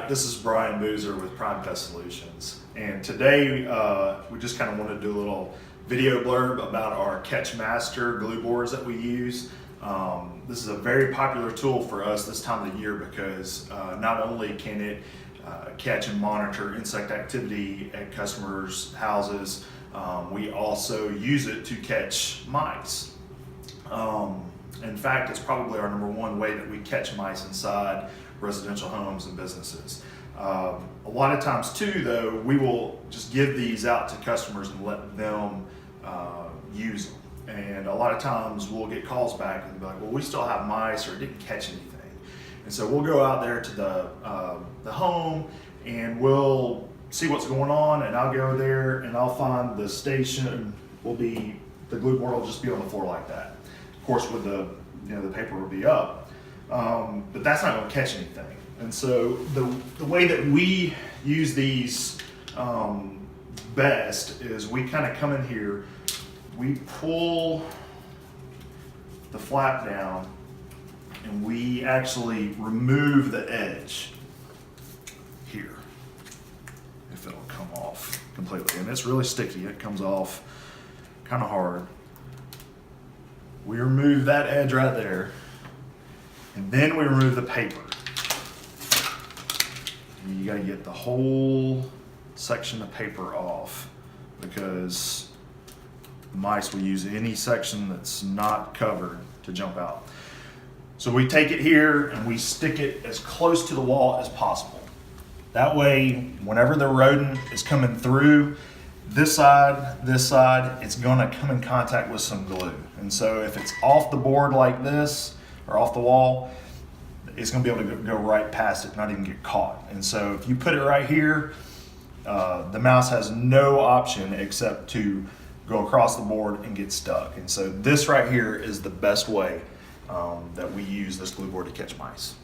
Hi, this is Brian Boozer with Prime Pest Solutions, and today we just kind of want to do a little video blurb about our Catch Master glue boards that we use. This is a very popular tool for us this time of the year because not only can it catch and monitor insect activity at customers' houses, we also use it to catch mice. In fact, it's probably our #1 way that we catch mice inside residential homes and businesses. A lot of times too, though, we will just give these out to customers and let them use them. And a lot of times we'll get calls back and be like, well, we still have mice or didn't catch anything. And so we'll go out there to the home and we'll see what's going on, and I'll go there and I'll find the station the glue board will just be on the floor like that. Of course, with the paper will be up, but that's not going to catch anything. And so the way that we use these best is we kind of come in here, we pull the flap down, and we actually remove the edge here, if it'll come off completely. And it's really sticky, it comes off kind of hard. We remove that edge right there, and then we remove the paper. And you gotta get the whole section of paper off because mice will use any section that's not covered to jump out. So we take it here and we stick it as close to the wall as possible. That way, whenever the rodent is coming through this side, it's gonna come in contact with some glue. And so if it's off the board like this, or off the wall, it's gonna be able to go right past it, not even get caught. And so if you put it right here, the mouse has no option except to go across the board and get stuck. And so this right here is the best way that we use this glue board to catch mice.